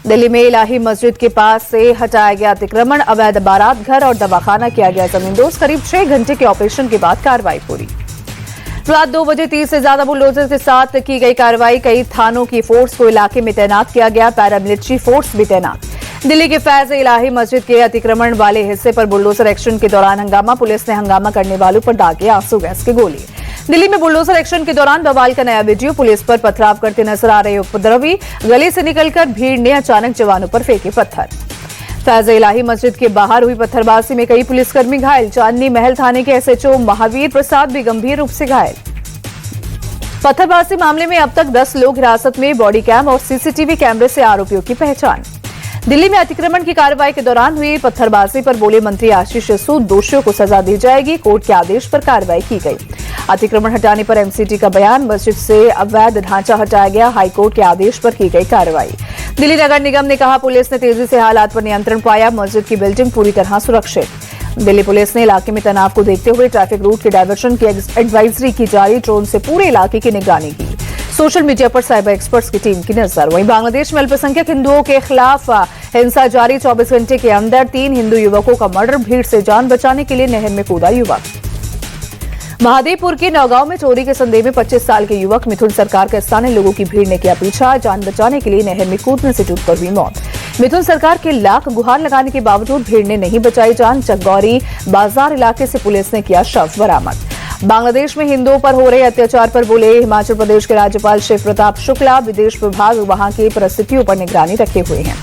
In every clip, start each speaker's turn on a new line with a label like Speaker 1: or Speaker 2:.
Speaker 1: दिल्ली में इलाही मस्जिद के पास से हटाया गया अतिक्रमण, अवैध बारात घर और दवाखाना किया गया जमींदोज। करीब 6 घंटे के ऑपरेशन के बाद कार्रवाई पूरी। रात 2 बजे 30 से ज्यादा बुलडोजर के साथ की गई कार्रवाई। कई थानों की फोर्स को इलाके में तैनात किया गया, पैरामिलिट्री फोर्स भी तैनात। दिल्ली के फैज इलाही मस्जिद के अतिक्रमण वाले हिस्से पर बुलडोजर एक्शन के दौरान हंगामा। पुलिस ने हंगामा करने वालों पर दागे आंसू गैस की गोली। दिल्ली में बुलडोजर एक्शन के दौरान बवाल का नया वीडियो। पुलिस पर पथराव करते नजर आ रहे उपद्रवी। गली से निकलकर भीड़ ने अचानक जवानों पर फेंके पत्थर। फैज इलाही मस्जिद के बाहर हुई पत्थरबाजी में कई पुलिसकर्मी घायल। चांदनी महल थाने के एसएचओ महावीर प्रसाद भी गंभीर रूप से घायल। पत्थरबाजी मामले में अब तक 10 लोग हिरासत में। बॉडी कैम और सीसीटीवी कैमरे से आरोपियों की पहचान। दिल्ली में अतिक्रमण की कार्रवाई के दौरान हुई पत्थरबाजी पर बोले मंत्री आशीष सूद, दोषियों को सजा दी जाएगी। कोर्ट के आदेश पर कार्रवाई की गई। अतिक्रमण हटाने पर एमसीटी का बयान। मस्जिद से अवैध ढांचा हटाया गया। हाईकोर्ट के आदेश पर की गई कार्रवाई। दिल्ली नगर निगम ने कहा, पुलिस ने तेजी से हालात पर नियंत्रण पाया। मस्जिद की बिल्डिंग पूरी तरह सुरक्षित। दिल्ली पुलिस ने इलाके में तनाव को देखते हुए ट्रैफिक रूट के डायवर्शन की एडवाइजरी की जारी। ड्रोन से पूरे इलाके की निगरानी की। सोशल मीडिया पर साइबर एक्सपर्ट्स की टीम की नजर। वहीं बांग्लादेश में अल्पसंख्यक हिंदुओं के खिलाफ हिंसा जारी। 24 घंटे के अंदर 3 हिंदू युवकों का मर्डर। भीड़ से जान बचाने के लिए नहर में कूदा युवक। महादेवपुर के नौगांव में चोरी के संदेह में 25 साल के युवक मिथुन सरकार का स्थानीय लोगों की भीड़ ने किया पीछा। जान बचाने के लिए नहर में कूदने से डूबकर हुई मौत। मिथुन सरकार के लाख गुहार लगाने के बावजूद भीड़ ने नहीं बचाई जान। चकगौरी बाजार इलाके से पुलिस ने किया शव बरामद। बांग्लादेश में हिंदुओं पर हो रहे अत्याचार पर बोले हिमाचल प्रदेश के राज्यपाल शिव प्रताप शुक्ला। विदेश विभाग वहां की परिस्थितियों पर निगरानी रखे हुए हैं।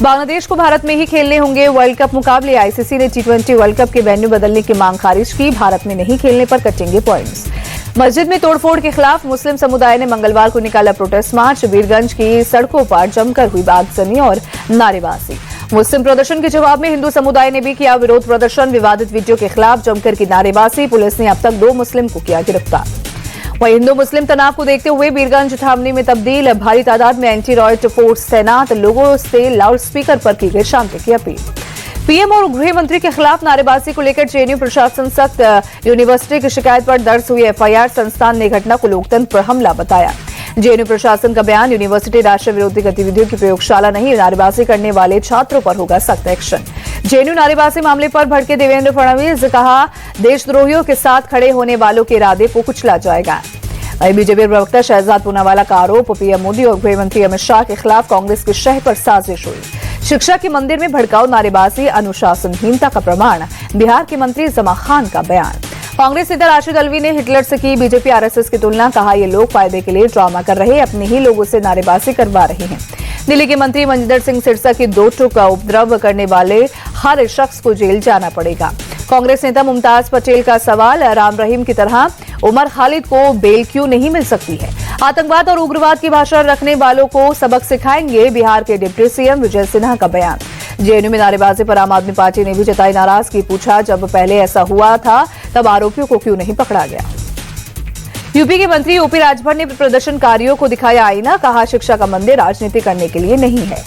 Speaker 1: बांग्लादेश को भारत में ही खेलने होंगे वर्ल्ड कप मुकाबले। आईसीसी ने T20 वर्ल्ड कप के वेन्यू बदलने की मांग खारिज की। भारत में नहीं खेलने पर कटेंगे पॉइंट्स। मस्जिद में तोड़फोड़ के खिलाफ मुस्लिम समुदाय ने मंगलवार को निकाला प्रोटेस्ट मार्च। वीरगंज की सड़कों पर जमकर हुई आगजनी और नारेबाजी। मुस्लिम प्रदर्शन के जवाब में हिंदू समुदाय ने भी किया विरोध प्रदर्शन। विवादित वीडियो के खिलाफ जमकर की नारेबाजी। पुलिस ने अब तक 2 मुस्लिम को किया गिरफ्तार। वहीं हिंदू मुस्लिम तनाव को देखते हुए वीरगंज छावनी में तब्दील। भारी तादाद में एंटी रॉयट फोर्स तैनात। लोगों से लाउड स्पीकर पर की गई शांति की अपील। पीएम और गृह मंत्री के खिलाफ नारेबाजी को लेकर जेएनयू प्रशासन सख्त। यूनिवर्सिटी की शिकायत पर दर्ज हुई एफआईआर। संस्थान ने घटना को लोकतंत्र पर हमला बताया। जेएनयू प्रशासन का बयान, यूनिवर्सिटी राष्ट्र विरोधी गतिविधियों की प्रयोगशाला नहीं। नारेबाजी करने वाले छात्रों पर होगा सख्त एक्शन। जेएनयू नारेबाजी मामले पर भड़के देवेंद्र फडणवीस ने कहा, देशद्रोहियों के साथ खड़े होने वालों के इरादे को कुचला जाएगा। बीजेपी प्रवक्ता शहजाद पूनावाला का आरोप, पीएम मोदी और गृह मंत्री अमित शाह के खिलाफ कांग्रेस की शह पर साजिश हुई। शिक्षा के मंदिर में भड़काऊ नारेबाजी अनुशासनहीनता का प्रमाण। बिहार के मंत्री जमा खान का बयान। कांग्रेस नेता राशिद अल्वी ने हिटलर से की बीजेपी आरएसएस की तुलना। कहा, ये लोग फायदे के लिए ड्रामा कर रहे, अपने ही लोगों से नारेबाजी करवा रहे हैं। दिल्ली के मंत्री मंजिंदर सिंह सिरसा की 2 टूक का उपद्रव करने वाले हर शख्स को जेल जाना पड़ेगा। कांग्रेस नेता मुमताज पटेल का सवाल, राम रहीम की तरह उमर खालिद को बेल क्यों नहीं मिल सकती है। आतंकवाद और उग्रवाद की भाषा रखने वालों को सबक सिखाएंगे। बिहार के डिप्टी सीएम विजय सिन्हा का बयान। जेएनयू में नारेबाजी पर आम आदमी पार्टी ने भी जताई नाराजगी। पूछा, जब पहले ऐसा हुआ था तब आरोपियों को क्यों नहीं पकड़ा गया। यूपी के मंत्री ओपी राजभर ने प्रदर्शनकारियों को दिखाया आईना। कहा, शिक्षा का मंदिर राजनीति करने के लिए नहीं है।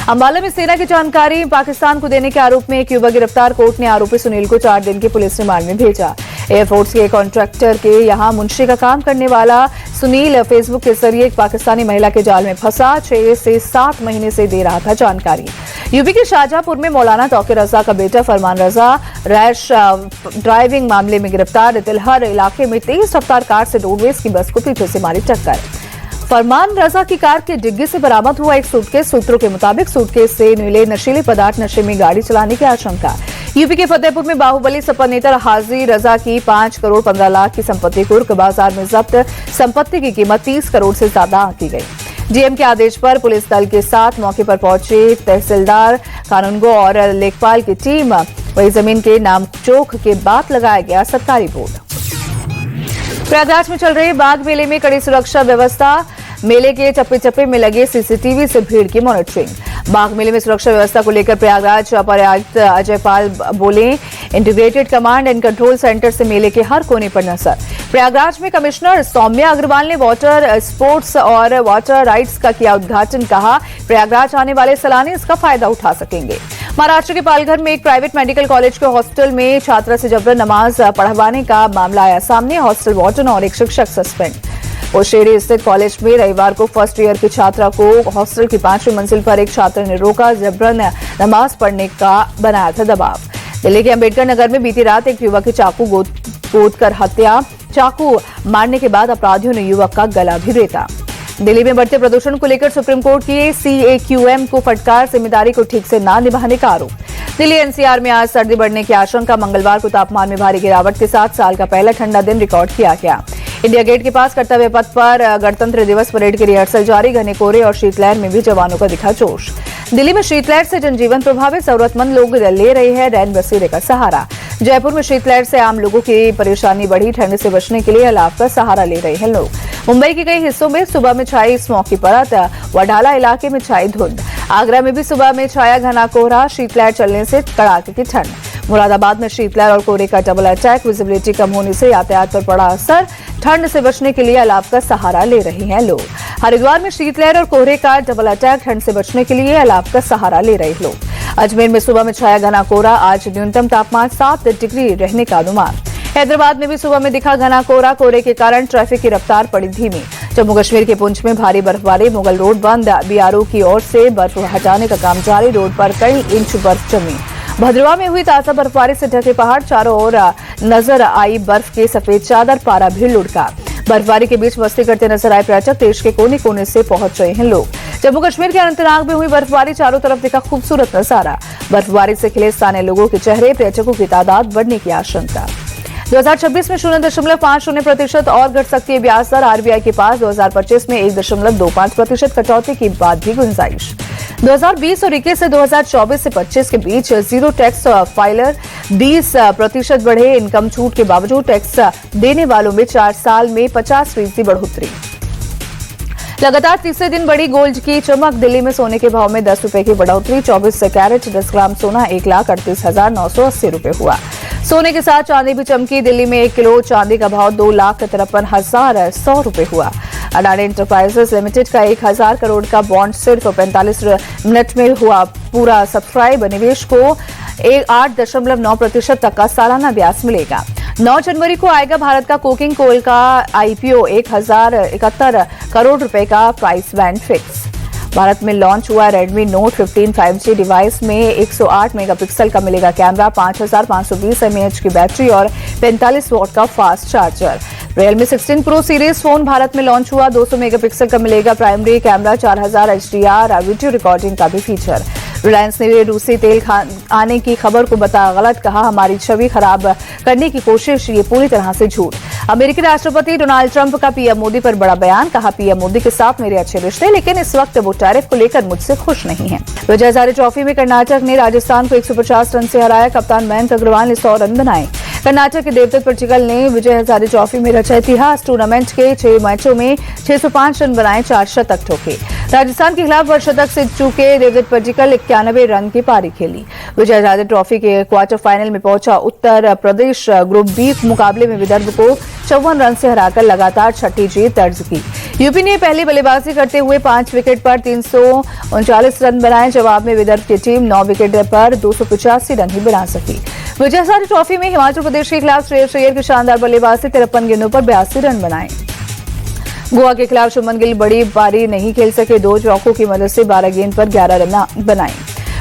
Speaker 1: अंबाला में सेना की जानकारी पाकिस्तान को देने के आरोप में एक युवक गिरफ्तार। कोर्ट ने आरोपी सुनील को 4 दिन के पुलिस रिमांड में भेजा। एयरफोर्स के कॉन्ट्रैक्टर के यहां मुंशी का काम करने वाला सुनील फेसबुक के जरिए एक पाकिस्तानी महिला के जाल में फंसा। 6 से 7 महीने से दे रहा था जानकारी। यूपी के शाहजहांपुर में मौलाना तौकीर रजा का बेटा फरमान रजा रैश ड्राइविंग मामले में गिरफ्तार। तिलहर इलाके में तेज रफ्तार कार से रोडवेज की बस को पीछे से मारी टक्कर। फरमान रजा की कार के डिग्गी से बरामद हुआ एक सूटकेस। सूत्रों के मुताबिक सूटकेस से मिले नशीले पदार्थ। नशे में गाड़ी चलाने की आशंका। यूपी के फतेहपुर में बाहुबली सपा नेता हाजी रजा की 5 करोड़ 15 लाख की संपत्ति कुर्क। बाजार में जब्त संपत्ति की कीमत 30 करोड़ से ज्यादा आंकी गई। डीएम के आदेश पर पुलिस दल के साथ मौके पर पहुंचे तहसीलदार कानूनगो और लेखपाल की टीम। वही जमीन के नामचोक के बाद लगाया गया सरकारी बोर्ड। प्रयागराज में चल रहे बाघ मेले में कड़ी सुरक्षा व्यवस्था। मेले के चप्पे चप्पे में लगे सीसीटीवी से भीड़ की मॉनिटरिंग। बाघ मेले में सुरक्षा व्यवस्था को लेकर प्रयागराज अपर आयुक्त अजय पाल बोले, integrated command and control centre से मेले के हर कोने पर नजर। प्रयागराज में कमिश्नर सौम्या अग्रवाल ने वाटर स्पोर्ट्स और वाटर राइड्स का किया उद्घाटन। कहा, प्रयागराज आने वाले सैलानी इसका फायदा उठा सकेंगे। महाराष्ट्र के पालघर में एक प्राइवेट मेडिकल कॉलेज के हॉस्टल में छात्रा से जबरन नमाज पढ़वाने का मामला आया सामने। हॉस्टल वार्डन और एक शिक्षक सस्पेंड। ओशेरी स्थित कॉलेज में रविवार को फर्स्ट ईयर की छात्रा को हॉस्टल की 5वीं मंजिल पर एक छात्र ने रोका, जबरन नमाज पढ़ने का बनाया था दबाव। दिल्ली के अंबेडकर नगर में बीती रात एक युवक की चाकू गोद कर हत्या। चाकू मारने के बाद अपराधियों ने युवक का गला भी रेता। दिल्ली में बढ़ते प्रदूषण को लेकर सुप्रीम कोर्ट की CAQM को फटकार, जिम्मेदारी को ठीक से ना निभाने का आरोप। दिल्ली NCR में आज सर्दी बढ़ने की आशंका। मंगलवार को तापमान में भारी गिरावट के साथ साल का पहला ठंडा दिन रिकॉर्ड किया गया। इंडिया गेट के पास कर्तव्य पथ पर गणतंत्र दिवस परेड की रिहर्सल जारी। घने कोहरे और शीतलहर में भी जवानों का दिखा जोश। दिल्ली में शीतलहर से जनजीवन प्रभावित, जरूरतमंद लोग ले रहे हैं रैन बसेरे का सहारा। जयपुर में शीतलहर से आम लोगों की परेशानी बढ़ी, ठंड से बचने के लिए अलाव का सहारा ले रहे हैं लोग। मुंबई के कई हिस्सों में सुबह में छाई स्मॉग की परत, वडाला इलाके में छाई धुंध। आगरा में भी सुबह में छाया घना कोहरा, शीतलहर चलने से कड़ाके की ठंड। मुरादाबाद में शीतलहर और कोहरे का डबल अटैक, विजिबिलिटी कम होने से यातायात पर पड़ा असर। ठंड से बचने के लिए अलाव का सहारा ले रहे हैं लोग। हरिद्वार में शीतलहर और कोहरे का डबल अटैक, ठंड से बचने के लिए अलाव का सहारा ले रहे लोग। अजमेर में सुबह में छाया घना कोहरा, आज न्यूनतम तापमान 7 डिग्री रहने का अनुमान। हैदराबाद में भी सुबह में दिखा घना कोहरा, कोहरे के कारण ट्रैफिक की रफ्तार पड़ी धीमी। जम्मू कश्मीर के पुंछ में भारी बर्फबारी, मुगल रोड बंद, BRO की ओर से बर्फ हटाने का काम जारी। रोड पर कई इंच बर्फ जमी। भद्रवाह में हुई ताजा बर्फबारी से ढके पहाड़, चारों ओर नजर आई बर्फ की सफेद चादर, पारा भी लुढ़का। बर्फबारी के बीच मस्ती करते नजर आए पर्यटक, देश के कोने कोने से पहुंच रहे हैं लोग। जम्मू कश्मीर के अनंतनाग में हुई बर्फबारी, चारों तरफ दिखा खूबसूरत नजारा। बर्फबारी से खिले स्थानीय लोगों के चेहरे, पर्यटकों की तादाद बढ़ने की आशंका। 2026 में 0.50% और घट सकती है ब्याज दर। RBI के पास 2025 में 1.25% कटौती की बात भी गुंजाइश। 2020 और 21 से 2024 से 25 के बीच जीरो टैक्स फाइलर 20% बढ़े। इनकम छूट के बावजूद टैक्स देने वालों में 4 साल में 50% बढ़ोतरी। लगातार तीसरे दिन बढ़ी गोल्ड की चमक। दिल्ली में सोने के भाव में 10 रुपए की बढ़ोतरी। 24 कैरेट 10 ग्राम सोना 1,38,980 रुपए हुआ। सोने के साथ चांदी भी चमकी। दिल्ली में 1 किलो चांदी का भाव 2,53,100 रुपए हुआ। अडानी एंटरप्राइजेस लिमिटेड का 1,000 करोड़ का बॉन्ड सिर्फ 45 मिनट में हुआ पूरा सब्सक्राइब। निवेश को 8.9% तक का सालाना ब्याज मिलेगा। 9 जनवरी को आएगा भारत का कोकिंग कोल का IPO। 1,071 करोड़ रुपए का प्राइस बैंड फिक्स। भारत में लॉन्च हुआ Redmi Note 15 5G डिवाइस में 108 मेगापिक्सल का मिलेगा कैमरा, 5,520 mAh की बैटरी और 45 वॉट का fast charger. Realme 16 Pro series phone Bharat में लॉन्च हुआ। 200 मेगापिक्सल का मिलेगा primary camera, 4000 HDR video recording का भी फीचर। रिलायंस ने रूसी तेल आने की खबर को बताया गलत, कहा हमारी छवि खराब करने की कोशिश, ये पूरी तरह से झूठ। अमेरिकी राष्ट्रपति डोनाल्ड ट्रंप का PM मोदी पर बड़ा बयान, कहा PM मोदी के साथ मेरे अच्छे रिश्ते, लेकिन इस वक्त वो टैरिफ को लेकर मुझसे खुश नहीं है। विजय हजारे ट्रॉफी में कर्नाटक ने राजस्थान को 150 रन से हराया। कप्तान मयंक अग्रवाल ने 100 रन बनाए। कर्नाटक के देवदत्त पट्टिकल ने विजय हजारे ट्रॉफी में रचा इतिहास। टूर्नामेंट के 6 मैचों में 605 रन बनाए, 4 शतक ठोके। राजस्थान के खिलाफ शतक से चूके देवदत्त पट्टिकल 91 रन की पारी खेली। विजय हजारे ट्रॉफी के क्वार्टर फाइनल में पहुंचा उत्तर प्रदेश। ग्रुप बी मुकाबले में विदर्भ को 54 रन से हराकर लगातार छठी जीत दर्ज की। यूपी ने पहली बल्लेबाजी करते हुए 5 विकेट पर 339 रन बनाए। जवाब में विदर्भ की टीम 9 विकेट पर 285 रन ही बना सकी। विजय हजारे ट्रॉफी में हिमाचल प्रदेश के खिलाफ श्रेयस अय्यर की शानदार बल्लेबाजी, 53 गेंदों पर 82 रन बनाए। गोवा के खिलाफ शुभमन गिल बड़ी पारी नहीं खेल सके, 2 चौकों की मदद से 12 गेंद पर 11 रन बनाए।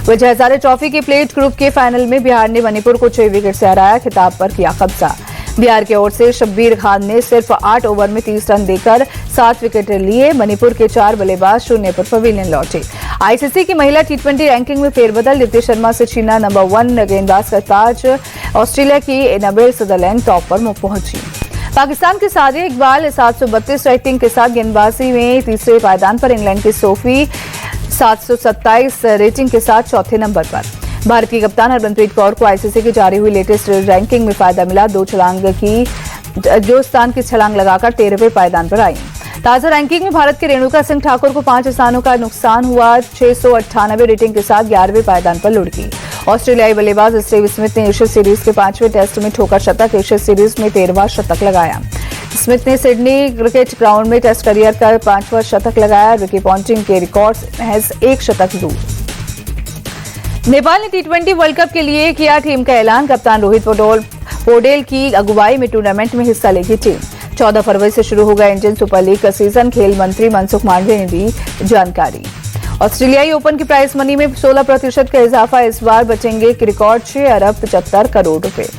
Speaker 1: विजय हजारे ट्रॉफी के प्लेट ग्रुप के फाइनल में बिहार ने मणिपुर को 6 विकेट से हराया, खिताब पर किया कब्जा। बिहार की ओर से शब्बीर खान ने सिर्फ 8 ओवर में 30 रन देकर 7 विकेट लिए। मणिपुर के 4 बल्लेबाज 0 पर पवेलियन लौटे। आईसीसी की महिला T20 रैंकिंग में फेरबदल, नीतीश शर्मा से छीना नंबर 1 गेंदबाज का ताज। ऑस्ट्रेलिया की एनाबेल सदरलैंड टॉप पर पहुंची। पाकिस्तान की सादिया इकबाल 732 रैंकिंग के साथ गेंदबाजी में तीसरे पायदान पर। इंग्लैंड की सोफी 727 रेटिंग के साथ चौथे नंबर पर। भारत की कप्तान हरमनप्रीत कौर को आईसीसी की जारी हुई लेटेस्ट रैंकिंग में फायदा मिला। 2 स्थान की छलांग लगाकर 13वें पायदान पर आई। ताजा रैंकिंग में भारत के रेणुका सिंह ठाकुर को 5 स्थानों का नुकसान हुआ। 698 रेटिंग के साथ 11वें पायदान पर लुढ़की। ऑस्ट्रेलियाई बल्लेबाज स्टीव स्मिथ ने एशिया सीरीज के 5वें टेस्ट में ठोका शतक, एशिया सीरीज में 13वां शतक लगाया। स्मिथ ने सिडनी क्रिकेट ग्राउंड में टेस्ट करियर का 5वां शतक लगाया। रिकी पॉन्टिंग के रिकॉर्ड महज 1 शतक दूर। नेपाल ने T20 वर्ल्ड कप के लिए किया टीम का ऐलान। कप्तान रोहित पौडेल की अगुवाई में टूर्नामेंट में हिस्सा लेगी टीम। 14 फरवरी से शुरू होगा इंडियन सुपर लीग का सीजन। खेल मंत्री मनसुख मांडविया ने दी जानकारी। ऑस्ट्रेलियाई ओपन की प्राइस मनी में 16% का इजाफा। इस बार बचेंगे एक रिकॉर्ड 6 अरब 75 करोड़ रुपए।